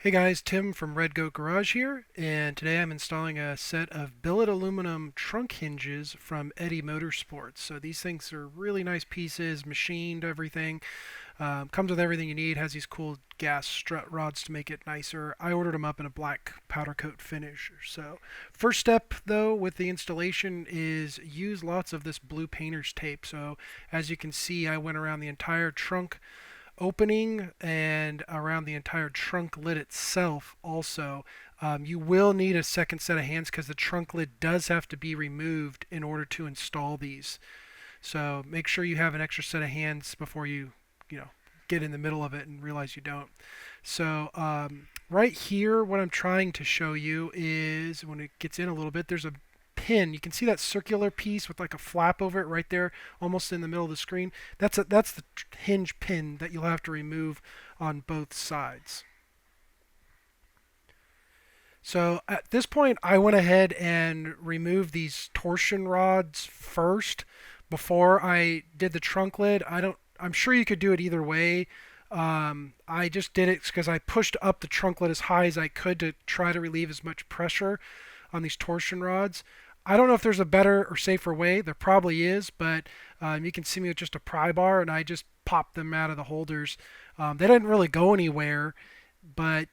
Hey guys, Tim from Red Goat Garage here, and today I'm installing a set of billet aluminum trunk hinges from Eddie Motorsports. So these things are really nice pieces, machined everything. Comes with everything you need, has these cool gas strut rods to make it nicer. I ordered them up in a black powder coat finish. So first step though with the installation is use lots of this blue painter's tape. So as you can see, I went around the entire trunk opening and around the entire trunk lid itself also. You will need a second set of hands because the trunk lid does have to be removed in order to install these. So make sure you have an extra set of hands before you get in the middle of it and realize you don't. So right here, what I'm trying to show you is when it gets in a little bit, there's a pin. You can see that circular piece with like a flap over it right there, almost in the middle of the screen. That's the hinge pin that you'll have to remove on both sides. So at this point, I went ahead and removed these torsion rods first before I did the trunk lid. I'm sure you could do it either way. I just did it because I pushed up the trunk lid as high as I could to try to relieve as much pressure on these torsion rods. I don't know if there's a better or safer way. There probably is, but you can see me with just a pry bar, and I just popped them out of the holders. They didn't really go anywhere, but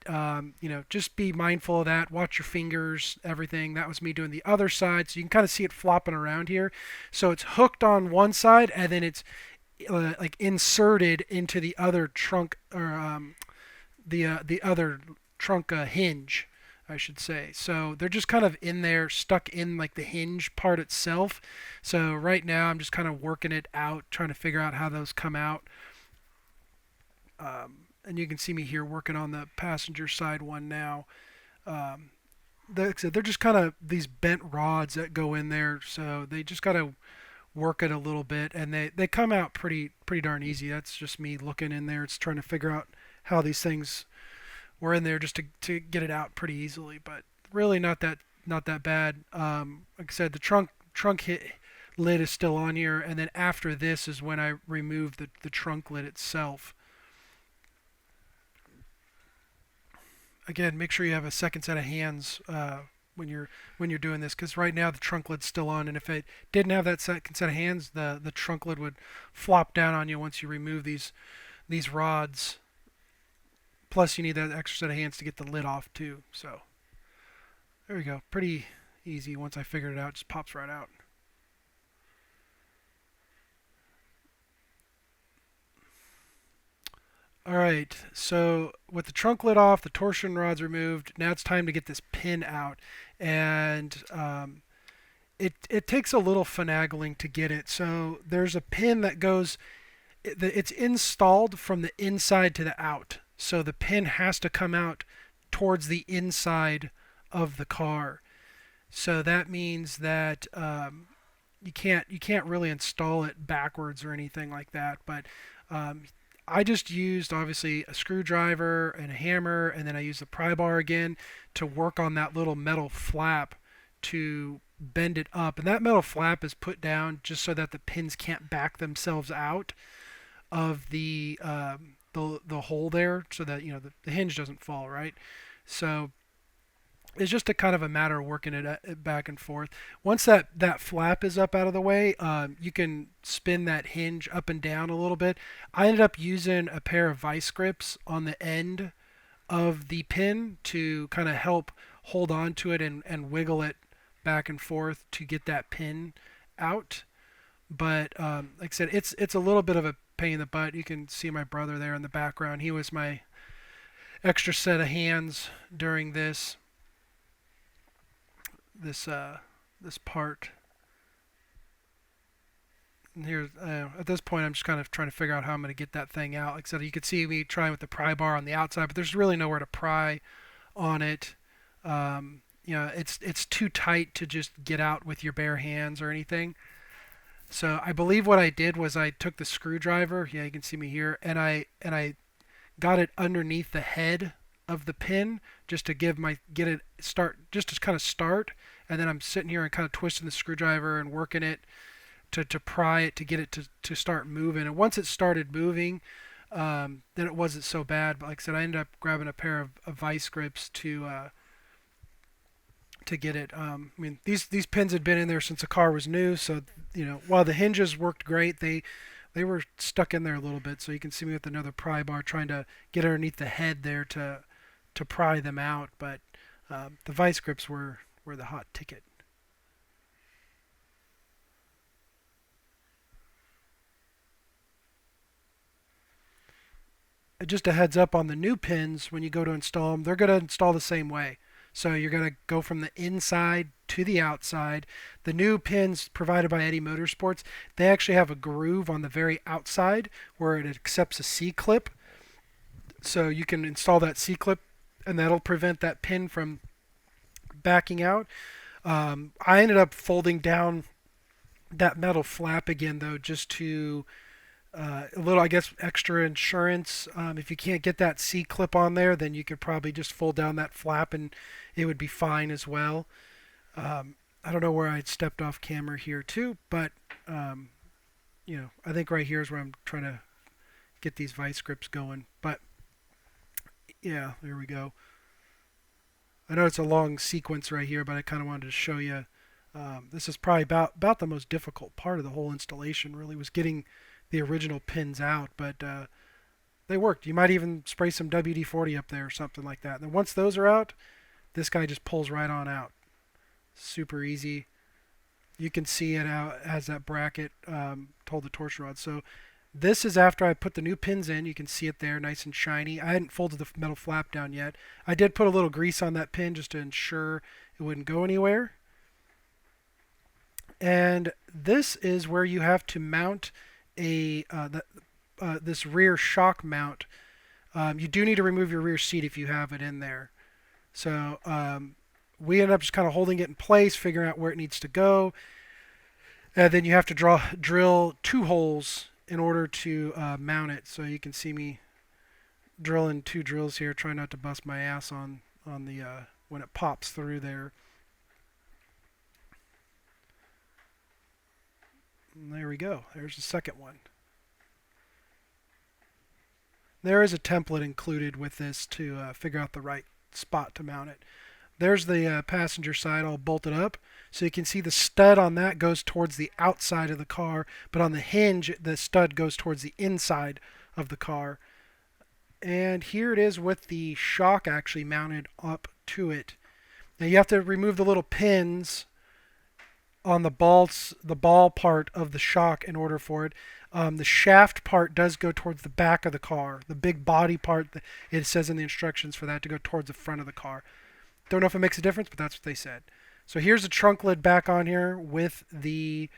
just be mindful of that. Watch your fingers, everything. That was me doing the other side, so you can kind of see it flopping around here. So it's hooked on one side, and then it's like inserted into the other trunk or the other trunk hinge, I should say. So they're just kind of in there, stuck in like the hinge part itself. So right now I'm just kind of working it out, trying to figure out how those come out. And you can see me here working on the passenger side one now. Um, they're just kind of these bent rods that go in there, so they just got to work it a little bit, and they come out pretty darn easy. That's just me looking in there. It's trying to figure out how these things were in there just to get it out pretty easily, but really not that bad. Like I said, the trunk lid is still on here, and then after this is when I remove the trunk lid itself. Again, make sure you have a second set of hands when you're doing this, because right now the trunk lid's still on, and if it didn't have that second set of hands, the trunk lid would flop down on you once you remove these rods. Plus, you need that extra set of hands to get the lid off too. So there we go. Pretty easy. Once I figured it out, it just pops right out. All right, so with the trunk lid off, the torsion rods removed, now it's time to get this pin out. And it takes a little finagling to get it. So there's a pin that goes, it's installed from the inside to the out. So the pin has to come out towards the inside of the car. So that means that you can't really install it backwards or anything like that. But um, I just used obviously a screwdriver and a hammer, and then I used the pry bar again to work on that little metal flap to bend it up. And that metal flap is put down just so that the pins can't back themselves out of the hole there, so that the hinge doesn't fall, right. So it's just a kind of a matter of working it back and forth. Once that flap is up out of the way, you can spin that hinge up and down a little bit. I ended up using a pair of vice grips on the end of the pin to kind of help hold on to it and wiggle it back and forth to get that pin out. But like I said, it's a little bit of a pain in the butt. You can see my brother there in the background. He was my extra set of hands during this part. And here, at this point, I'm just kind of trying to figure out how I'm going to get that thing out. Like I said, you could see me trying with the pry bar on the outside, but there's really nowhere to pry on it. It's too tight to just get out with your bare hands or anything. So I believe what I did was I took the screwdriver. Yeah, you can see me here, and I got it underneath the head of the pin just to get it start, just to kind of start. And then I'm sitting here and kind of twisting the screwdriver and working it to pry it to get it to start moving. And once it started moving, then it wasn't so bad. But like I said, I ended up grabbing a pair of vice grips to get it. I mean, these pins had been in there since the car was new, so while the hinges worked great, they were stuck in there a little bit. So you can see me with another pry bar trying to get underneath the head there to pry them out. But the vice grips were the hot ticket. Just a heads up on the new pins, when you go to install them, they're going to install the same way. So you're going to go from the inside to the outside. The new pins provided by Eddie Motorsports, they actually have a groove on the very outside where it accepts a C-clip. So you can install that C-clip, and that'll prevent that pin from backing out. I ended up folding down that metal flap again, though, just to a little, I guess, extra insurance. If you can't get that C clip on there, then you could probably just fold down that flap and it would be fine as well. I don't know where I stepped off camera here too, but I think right here is where I'm trying to get these vice grips going. But yeah, there we go. I know it's a long sequence right here, but I kind of wanted to show you. This is probably about the most difficult part of the whole installation. Really, was getting the original pins out, but they worked. You might even spray some WD-40 up there or something like that. And then once those are out, this guy just pulls right on out. Super easy. You can see it out as that bracket to hold the torsion rod. So this is after I put the new pins in. You can see it there, nice and shiny. I hadn't folded the metal flap down yet. I did put a little grease on that pin just to ensure it wouldn't go anywhere. And this is where you have to mount this rear shock mount. You do need to remove your rear seat if you have it in there. So we end up just kind of holding it in place, figuring out where it needs to go. And then you have to drill 2 holes in order to mount it. So you can see me drilling 2 drills here, trying not to bust my ass on the when it pops through there. And there we go. There's the second one. There is a template included with this to figure out the right spot to mount it. There's the passenger side all bolted up. So you can see the stud on that goes towards the outside of the car, but on the hinge, the stud goes towards the inside of the car. And here it is with the shock actually mounted up to it. Now you have to remove the little pins on the ball part of the shock in order for it. The shaft part does go towards the back of the car. The big body part, it says in the instructions for that to go towards the front of the car. Don't know if it makes a difference, but that's what they said. So here's the trunk lid back on here with the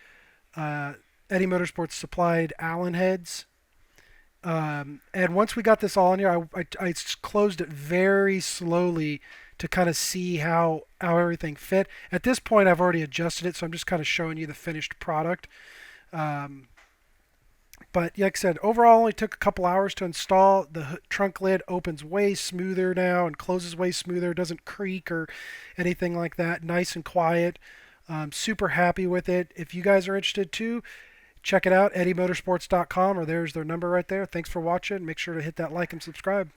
Eddie Motorsports supplied Allen heads. And once we got this all in here, I closed it very slowly to kind of see how everything fit. At this point, I've already adjusted it, so I'm just kind of showing you the finished product. But like I said, overall only took a couple hours to install. The trunk lid opens way smoother now and closes way smoother. It doesn't creak or anything like that. Nice and quiet. Super happy with it. If you guys are interested too, check it out, eddiemotorsports.com, or there's their number right there. Thanks for watching. Make sure to hit that like and subscribe.